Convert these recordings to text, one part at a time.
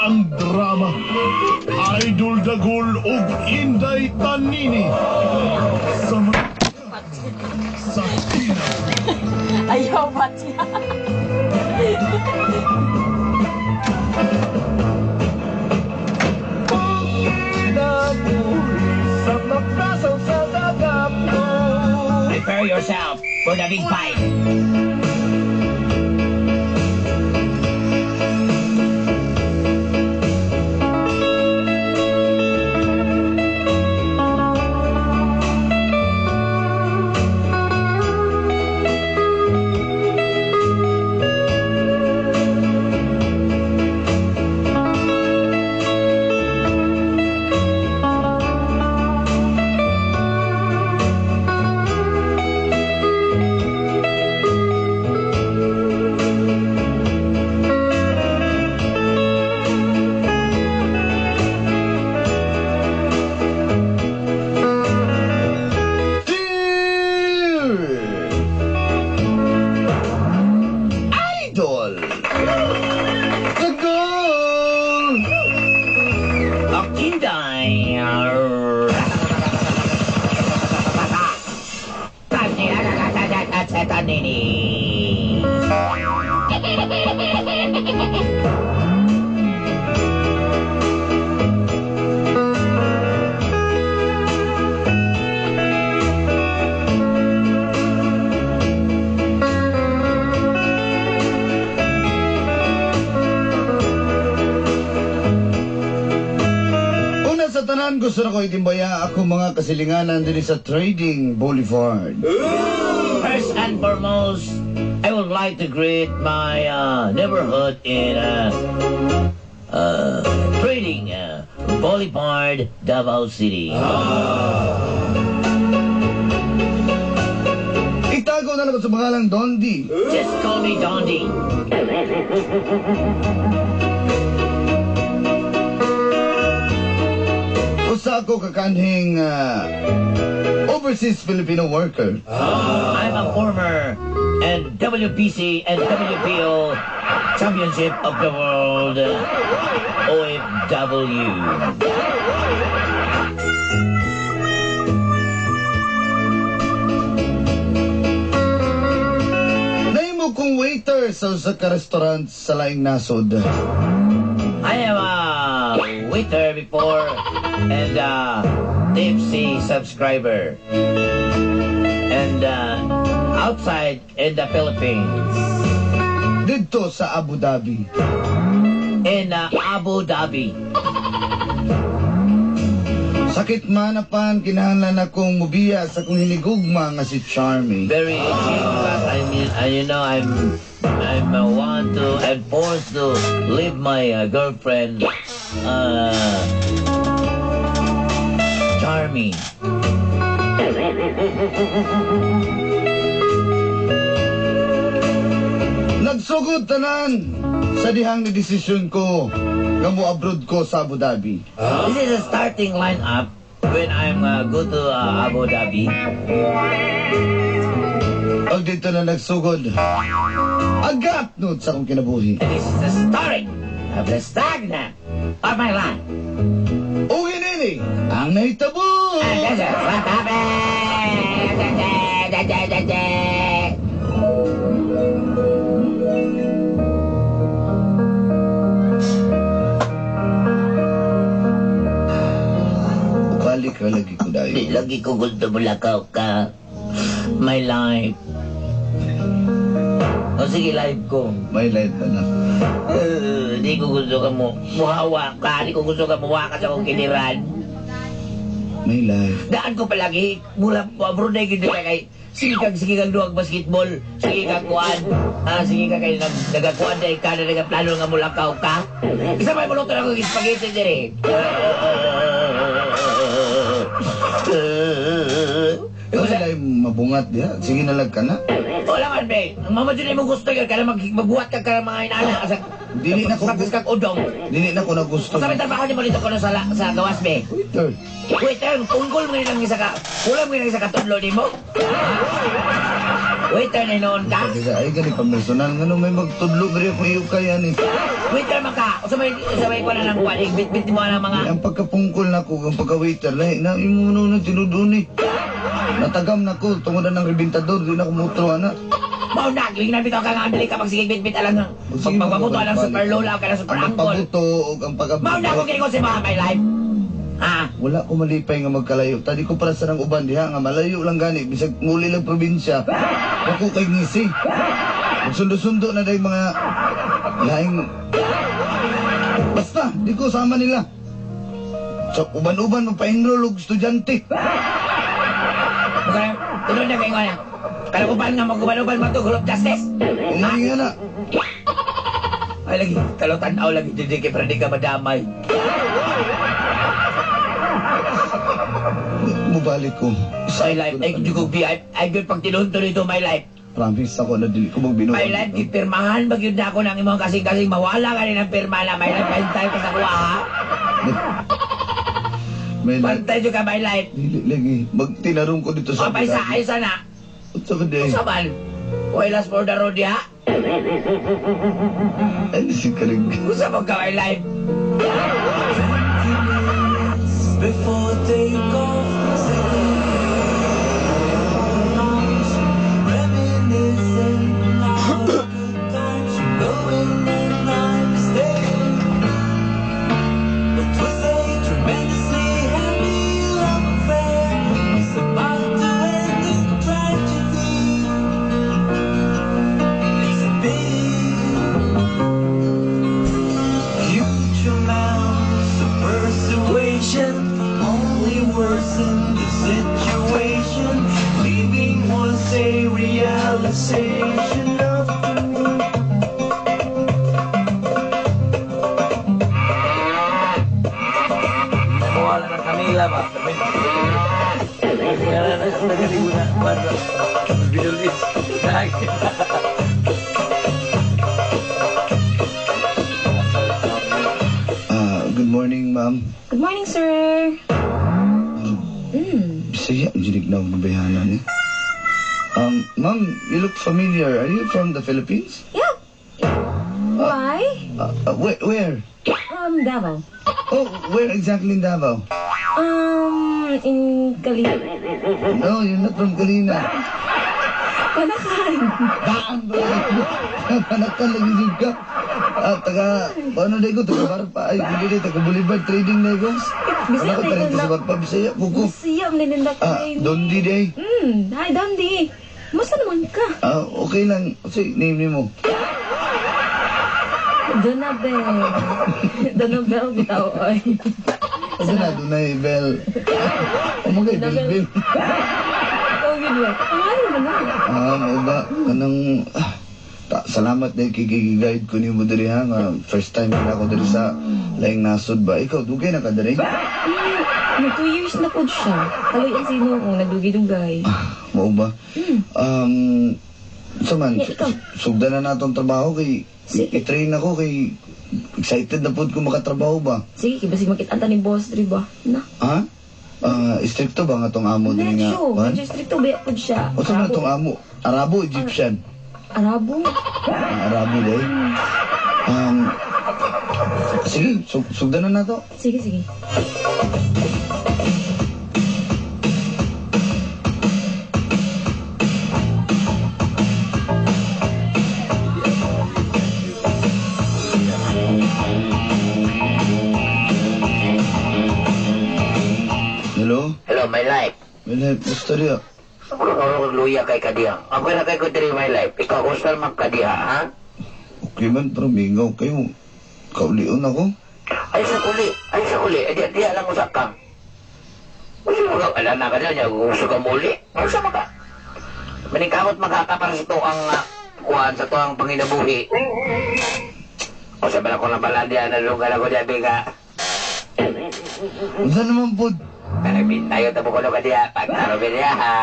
ang drama. Idol Dagol ug Inday Tanini. Sa Tina. Ayaw ba siya? Prepare yourself for the big fight. Idol Dagol. Inday. Una sa tanan, gusto na ko itimbaya ako mga kasilinganan din sa Trading Boulevard. First and foremost, I would like to greet my neighborhood in Trading Boulevard, Davao City. Itago na lang ko sa pangalang Dondi. Just call me Dondi. Usa ako kakanhing overseas Filipino worker. I'm a former and WBC and WPO Championship of the World OFW. Nahimo kong waiter sa usa ka restaurant sa laing nasod. I am a waiter before and tipsy subscriber. And outside in the Philippines. Dito sa Abu Dhabi. In Abu Dhabi. Sakit man apan kinahanglan akong mubiya sa kong hinigugma nga si Charmy. Very itchy because I'm want to and forced to leave my girlfriend Charmy. Nagsugod tanan sa dihang ni desisyon ko nga mo abroad ko sa Abu Dhabi. This is a starting lineup when I'm go to Abu Dhabi. Pag dito na nagsugod, agat nun sa akong kinabuhi. And this is the starting of the stagnant of my life. O inini, ang nahitabo! And this is what happened. Balik ka lagi ko dayo. Di lagi ko gusto mulakaw ka. My life. O sige, life ko. May light na lang. Di ko gusto ka muhawa ka. Di ko gusto ka muwakas akong kiniran. May light. Daan ko palagi. Mula po, abroad na gito ka kay. Sige kag duwag basketball. Sige kag kuan. Sige ka kay nagakuan dahil ka na nagaplano nga mulakaw ka. Isa may muluto na akong spaghetti dire. Ikaw sila yung mabungat diha. Sige nalag ka na. Wala man, be. Ang mama dyan ay mo gusto yun. Kaya magbuhat ka ka ng mga inana. Asa, Dili na ko Tapos kag udong. Dili na ko na gusto. Sa may trabaho niyo mo dito ko sa gawas, be. Waiter. Waiter, tunggol mo lang isa ka. Kulang mo lang isa ka tudlo ni mo. Waiter na noon ka? Kasi ay gani pamilsonan nga no may magtudlo gari ako iyo kaya ni. Waiter man ka. O sabay ko na ng kuwan. Bit-bit mo na mga... Ang pagkapungkol na ko, ang pagka-waiter, na imuno na tinudun eh. Natagam na ko, tungod na ng rebintador, di na kumutro na. Mau na, gawing nabitaw ka nga, dali ka magsigig bit-bit alang nga. Pagpabuto ng super lola ka ng super Ang uncle. pagpabuto o ang pagkabuto. Mau na ako kini ko si mga my life. Ha? Wala ko malipay nga magkalayo. Tadi ko para sa nang uban diha nga malayo lang gani bisag muli lang probinsya. Ako kay ngisi. Sundo-sundo na dahil mga laing basta di ko sama nila. So uban-uban magpa-enroll og estudyante. Bukan, tulog na kayo nga. Kalakuban nga mag-uban-uban matugulog justice. Umay nga na. Ay lagi, kalau tanaw lagi jadi kay para di ka madamay. Mubalik ko. My life, ay juga ay good pag tinunto nito my life. Promise ako na dili ko magbinuha. My life, gipirmahan bagyod na ako ng imong kasing-kasing mawala ka rin ang pirma na my life, bantay ka sa kuha ha. May Bantay juga my life. dili lagi. Magtinarong ko dito sa Kapay sa ayos na. Sa kaday. Saban, wailas for the road ya. Ay, si Karig. Gusto mo ka my life. Before take off, reminiscing all the good times, going and I'm staying. But was a tremendously happy love affair was about to end in tragedy. It's a huge amounts of persuasion only worsened the situation. Leaving was a realization of Nawala na Camila ba? Kaya na nagalimutan. Basta, binulis. Good morning, ma'am. Good morning, sir. Bisaya, jinig na ang bayanan eh. Ma'am, you look familiar. Are you from the Philippines? Yeah. Why? Where? Davao. Oh, where exactly in Davao? In Cali. No, you're not from Kalina. Panakan. Daan ba? Panakan lagi juga. Paano na ko? Taga Barpa. Ay, hindi taga Boulevard Trading na ko. Bisaya Ano ko na tayo yun sa na. Barpa? Bisaya, buko. Siyam na nila ko. Dondi day. Hi, Dondi. Masa naman ka? Okay lang. Kasi name ni mo. Donabel. Donabel bitaw. Oy. Kasi na, doon na Bel. Umagay, Bel, Bel. Ikaw yun ba? Ay, naman na. Mauba, kanang... salamat dahil kikigiguide ko ni mo diri ha. First time na ako diri sa laing nasod ba. Ikaw, dugay na ka diri? Mag 2 years na po siya. Kaloy ang sino kung nagdugi-dugay. Mauba. Saman, Yeah, ikaw. sugdan na natong trabaho kay... Sige. I-train ako kay... Excited na po ko makatrabaho ba? Sige, kibasig makitanta ni boss, di ba? Na. Ha? Stricto ba nga tong amo diri nga? Medyo. Kuan? Medyo stricto ba po siya? O saan na tong amo? Arabo, Egyptian? Arabo? Arabo day? Sige, sugdan na nato. Sige, sige. Hello? Hello, my life. Wala, gusto rin. Ako luya kay Kadiha. Ako na kay ko diri my life. Ikaw gusto man Kadiha, ha? Okay man, pero mingaw kayo. Kaulion ako. Ay sa uli. Ay di lang usak ka. Gusto mo ka, alam na ka niya, gusto ka muli. Gusto mo ka. Manikamot makaka para sa to ang kuhaan sa to ang panginabuhi. O sabi na ko na pala diyan, nalungan ako diyan, biga. Unsa naman po? Karabin tayo, tabo ko na ba diya? Pagkarabin niya, ha?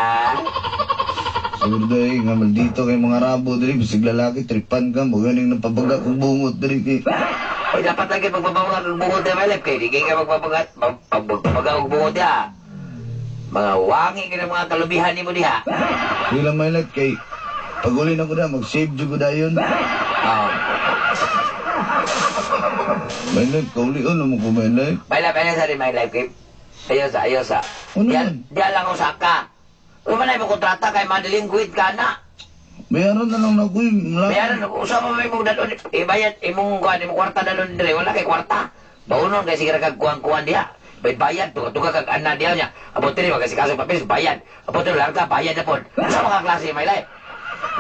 Surday, nga maldito kay mga rabo diri. Bisig lalaki, tripan ka. Magaling na pabaga kong bungot diri kay... Ay, dapat lagi magpapabagat ng bungot niya, my life. Kaya di kayo magpapabagat, magpapabagat ng bungot niya. Mga wangi ka ng mga kalubihan ni mo diha. Kailan may lag kay... Pag uli na ko na, mag-save dyan ko na yun. Oh. May life, kauli o naman ko may life. My life, ano sa rin my life, Kip? Ayosa. Ano Diyan lang usa ka. Umanay mo kontrata kay madaling quit ka na. Bayaran na lang na ko eh. Bayaran, usama mo imong dalon. Ibayad, imong kwarta dalon dire. Wala kay kwarta. Baunon kay sige kag kuang-kuan diha. Bayad, tuga kag ana diha niya. Abot rin, magkasikaso papel, bayad. Abot rin, larga, bayad na po. Sa mga klase, my life.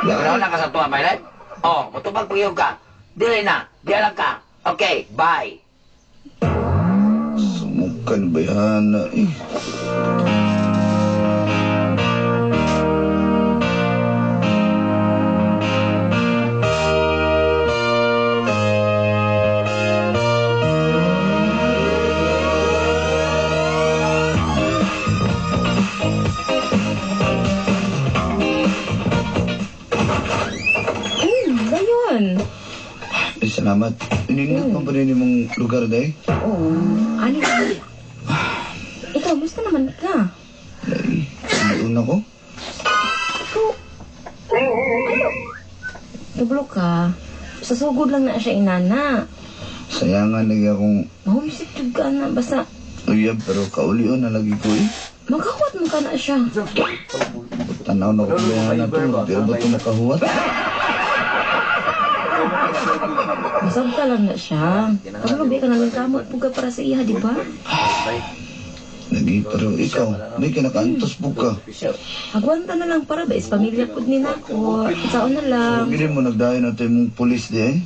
Ganaw na ka sa tuwa, my life. Oh, matubag pagiyog ka. Dire na, diya lang ka. Okay, bye. Sumukan bayana eh. Ba yun? Ay, salamat. Ininit mo pa rin yung lugar dahi. Oo. Ano ba? Ikaw, musta naman ka? Ay, sumuon ako. Ikaw, tublo ka. Sa sugod lang na siya inana. Sayangan lagi akong Mahumsik jud ka na. Basta, uyab pero kaulion na lagi ko eh. magkawat mo ka na siya. Tanaw na ko bayana to. Pero ba ito nakahuwat? Masab ka lang na siya. Pero ba ka nalang kamot puga para sa iya, di ba? Lagi, pero ikaw, may kinakaantos po ka. Agwanta na lang para ba is pamilya po din ako. Saon na lang. Hindi mo nagdahin natin mong pulis di eh.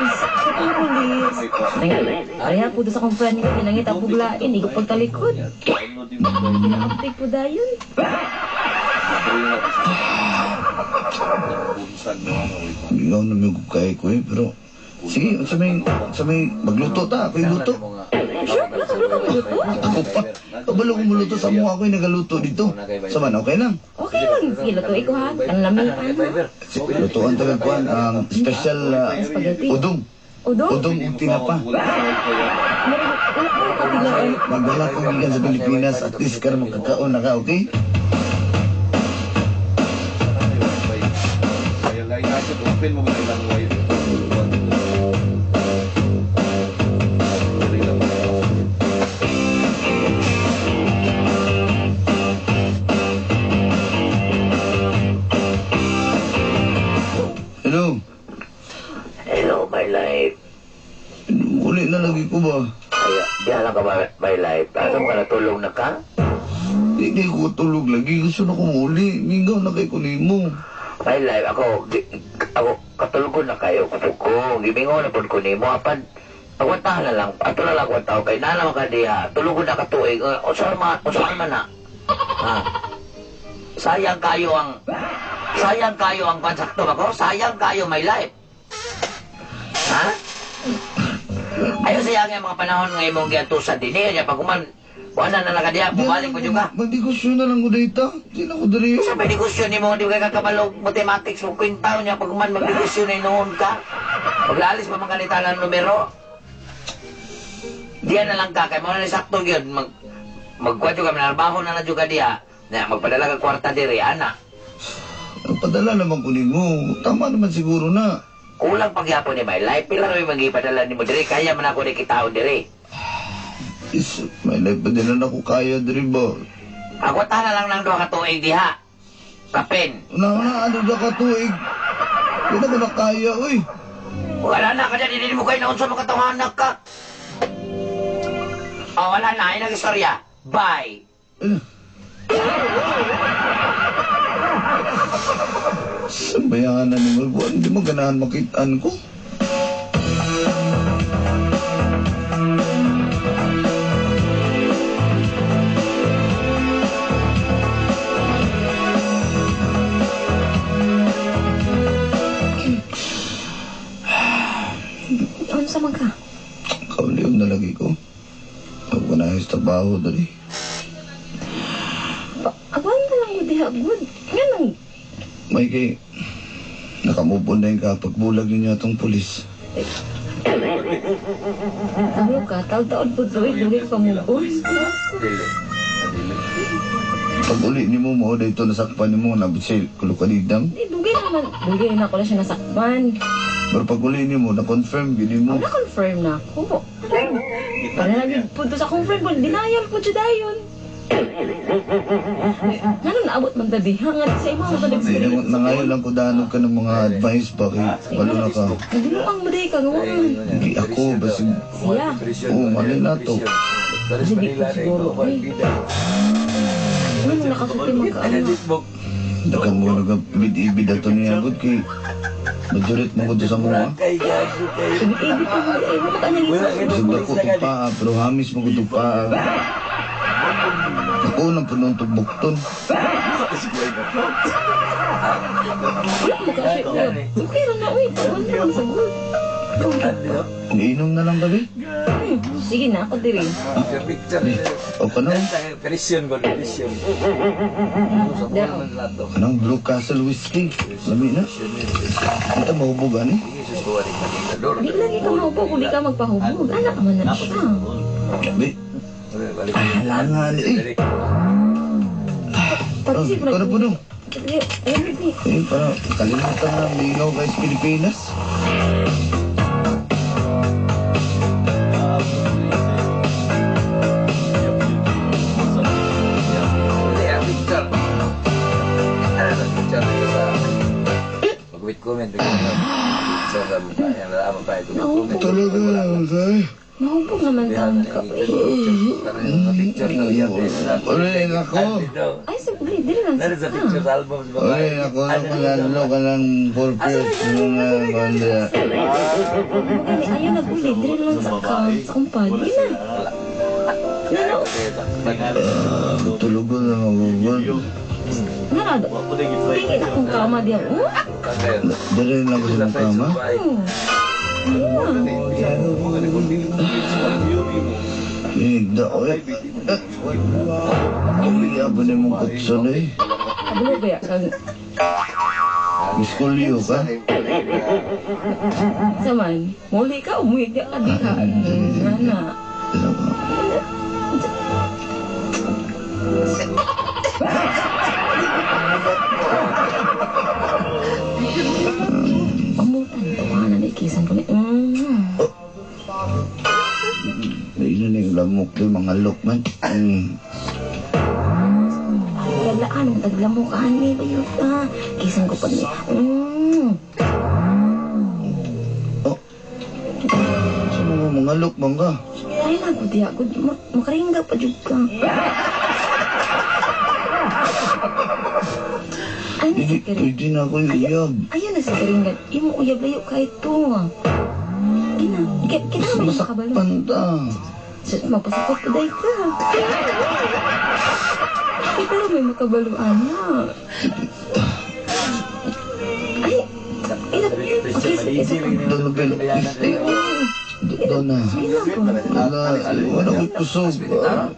Sa pulis. Pareha po doon sa kumpanya ko pinangit ang buglain. Igo pagtalikod. Pinaaptik po dayon. Ikaw na may kukay ko eh, pero sige, sa may magluto ta, ako yung luto. Sure, wala ka luto. Ako pa, kabalo kong maluto sa mga ako yung nagaluto dito. Sa man, okay lang. Okay lang. Sige, luto ko ha. Ang lamihan ha. Lutuan talaga kuhan, ang special Spaghetti. udong. Udong? Udong yung tinapa. Wala ka patigaan. Magdala ko gikan sa Pilipinas, at least ka na magkakaon na ka, okay? Open mo ba ilang wifi? Hello? Hello, my life. Uli na lagi ko ba? Ay, diyan lang ka ba, my life? Ano mo ka natulong na ka? Hindi ko tulog lagi. Gusto na kong uli. Mingaw na kay kunimo. My life, ako katulugon na kayo, kutuko. Gimingo na po ko ni mo. Apan, pagwantahan na lang. Ato na lang kwantaw kay nanaman ka diha. Tulugon na katuig. O saan man na? Ha? Sayang kayo ang pansakto ako. Sayang kayo, my life. Ha? Ayaw sayang yung mga panahon ng imong giantusan din. Niya, pag kuman, wala na lang ka diha, bumalik mo juga. Magdegosyo na lang ko dito. Hindi na ko dali. Sa may negosyo ni mo, di ka kakabalog mathematics mo, kwintaw niya, pag man magnegosyo na inoon ka, maglalis pa mga kanita ng numero. Diyan na lang ka, kaya mo na sakto yun, magkwadyo ka, manarbaho na na juga diya, na magpadala ka kwarta diri, ana. Padala naman ko mo. Tama naman siguro na. Kulang pagyapon ni my life, pila na may magipadala ni mo diri, kaya man ako di kitaon diri. Is, may life pa din na ako kaya diri ba? Ako na lang ng doha ka tuig diha. Kapin. Una, ano na ka tuig? Hindi na ko na kaya, uy. Wala na ka dyan, hindi mo kayo naunsa makatawanak ka. Oh, wala na, ay nag-istorya. Bye. Sambayangan na ni Malbuan. Hindi mo ganahan makitaan ko. Ano sa mga? Kauliw na lagi ko. Ako na yung trabaho dali. Agwanta lang mo diha, good. Ganun. May kay nakamupon na yung kapagbulag niya itong pulis. Ano ka? Taon-taon po doon. Dugay ka mubon. Pag uli ni mo dito nasakpan ni mo, nabitsil, kulukanidang. Di, dugay na ako na siya nasakpan. Pero pag uli ni mo, na-confirm, gini mo. Na-confirm na ako. Para lagi punto sa confirm ko, denial ko siya dayon. Ano naabot man tabi? Hangat sa imo ang Hindi na ngayon lang ko danog ka ng mga advice ba kay walo na ka. Naginuang mo day ka, ngawan. Hindi ako, basig. Siya. Oo, mali na to. Sige ko siguro. Ano nung nakasuti magkaano? Dakan mo nag-ibid ato niya agad kay majorit mo ko doon sa mga. Ibig ko mo, eh, mo ka nalisa. Basig ako itong paa, pero hamis mo ko itong paa. Ako nang punong tugbukton. Wala mo ka siya. Okay lang na, uy. Tawag na lang sa good. Iniinom na lang gabi. Sige na, ako diri. O kanang, kanang Blue Castle Whiskey. Lami na. Kita mahubugan eh. Di lagi ka maupo kung di ka magpahubog. Anak man na siya. Di, halangan eh. Pag-isip na. Kano po dong? Ayun, hindi. Eh, parang kalimutan na mingaw guys Pilipinas. Talaga lang, guys. Mahubog naman taon ka. Ulit ako. Ay, sabi, dili lang sa Ulit ako na panalo ka ng purpose mga banda. Ayaw nag-uli, dili lang sa kumpad. Di na. Nano, Tulugan na magugod. narado. Tingin akong kama diyan. Dali lang ako sa kama. Hinigda ko eh. Hindi ako na mong kutson eh. Kabalo ba ya? Miskulyo ka? Saman, muli ka, umuwi ka ka di ka. Nana. Pamutan, tawanan na ikisan ko na. Ayun na yung lamok doon, mga lokman. Galaan, taglamok ka, ni bayot na. Kisan ko pa niya. Sa mga lokman ka? Ay, nagod ya. Makaringga pa dyan ka. Ay, na si Karing. Pwede na ako uyab. Ayun na si Karinggan. Imo uyab layo kahit to. Ina, kita naman yung makabalo. Masakpan ta. Magpasakot pa dahi ka. Kita naman may makabaluan na. Ay, isa ka. Doon na bin. Doon na. Wala ko'y kusog.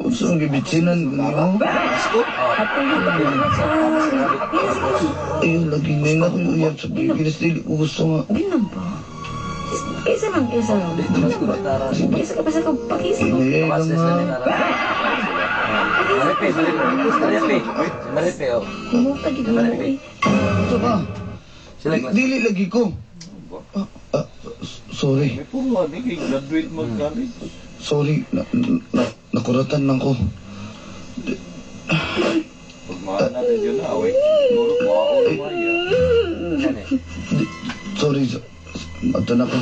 Kusog ang gibitsinan. At kung hindi ka na sa... Ayun, lagi na yung ako'y uyab sa Pilipinas. Dili ko gusto nga. Ginan pa. Isa lang. Pakisa ka pa sa pakisa ko. Hindi lang nga. Himuta gid mo eh. Ito ka. Dili lagi ko. Sorry. Sorry. Nakuratan lang ko. Sorry. Ito na ko.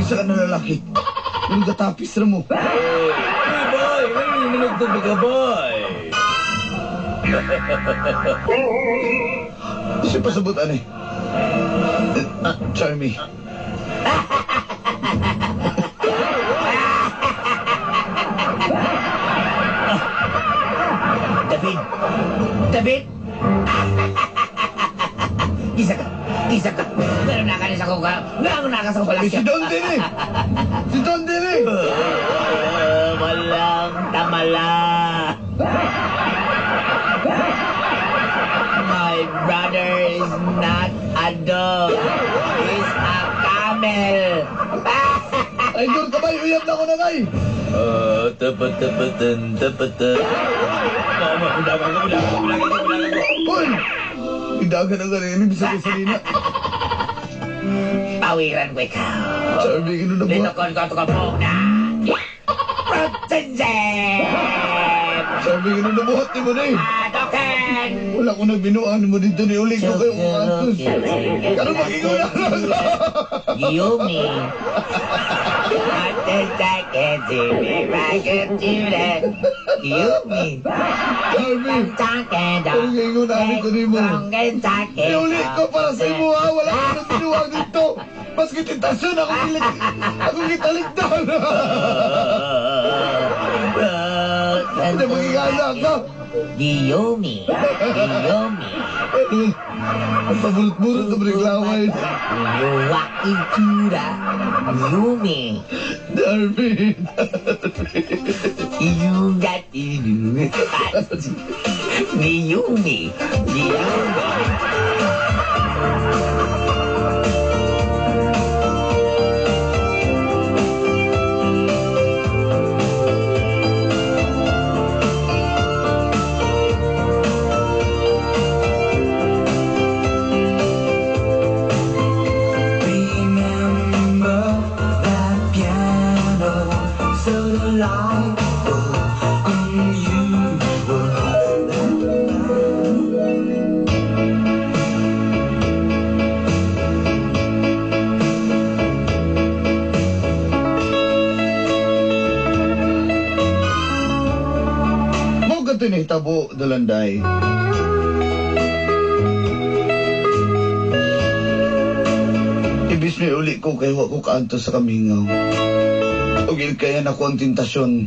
isa ka na lalaki. Yung gatapis na mo. Hey, boy! Hey, minugtog ka, boy! Siya pasabot, ano eh. Charmy. David! David! Isa ka! Pero nakanis ako ka! Nakas ako pala Si Don din eh. Si Don din eh. Walang tamala! My brother is not a dog. He's a camel. Ay, Don, kabay. Uyab na ako na kay. Tapatan. Mama, udagan ko. Hoy! Idagan ang ganyan. Bisa ko sa lina. Pawiran ko ikaw. Charmy, gano'n na ba? Linokon ko ito ka po na. Protection! Charmy, gano'n na buhat ni mo na eh. Adoken! Wala ko na binuan mo dito ni Uli ko kayo mga antos. Ano magiging na Yumi. What does that get to me? I get to that. Yumi. Charmy, ano ngayon namin ko ni mo? Iuli ko para sa imo ha. Wala ko na binuan dito. Mas kitintasyon ako kitaligdan. Ano magiging anak ka? Yumi. Ang pabulot-bulot na beriglaway. Wakitura. Yumi. Charmy. You got to do it. Yumi. Remember that piano, so delightful, unusual. Mo gato ni hitabo dalanday. Ibis may uli ko kay wa ko kaanto sa kamingaw. Ugil kaya na ko ang tintasyon.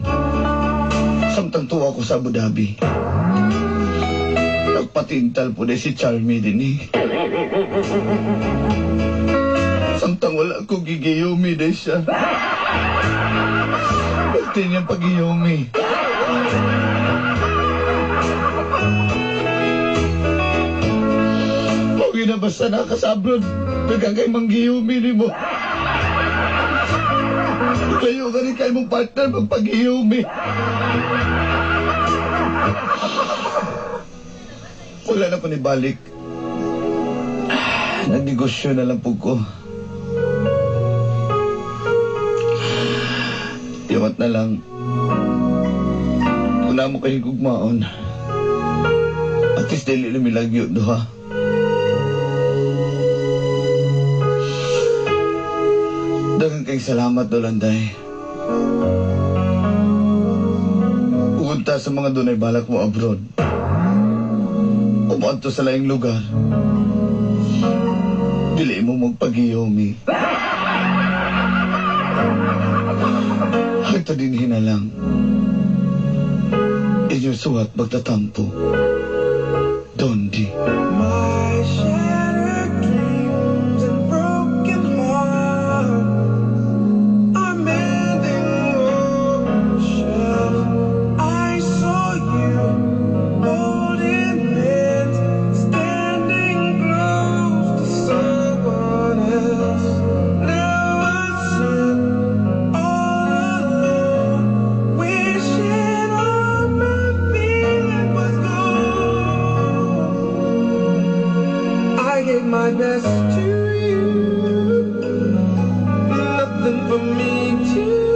Samtang tuwa ko sa Abu Dhabi. Nagpatintal po si Charmy din eh. Samtang wala ko gigiyumi din siya. Pagti niyang pagiyumi. Huwag na basta nakasabrod. Nagkakay manggiyumi ni mo. Kayo ka rin kayo mong partner magpag-iumi. Wala na ko ni balik. Nagnegosyo na lang po ko. Iwat na lang. Kung na mo kayo gugmaon. At least dali lumilagyo doha. Dagang kayong salamat, Dolanday. Ugunta sa mga dunay balak mo abroad. Umanto sa laing lugar. Dili mo magpag-iyomi. Ito din hinalang. Inyong suwat magtatampo. Dondi. My shattered dreams and broken heart are mending on the shelf. I saw you holding hands, standing close to someone else. Now I sit all alone, wishing all my feeling was gone. I gave my best to you, nothing for me to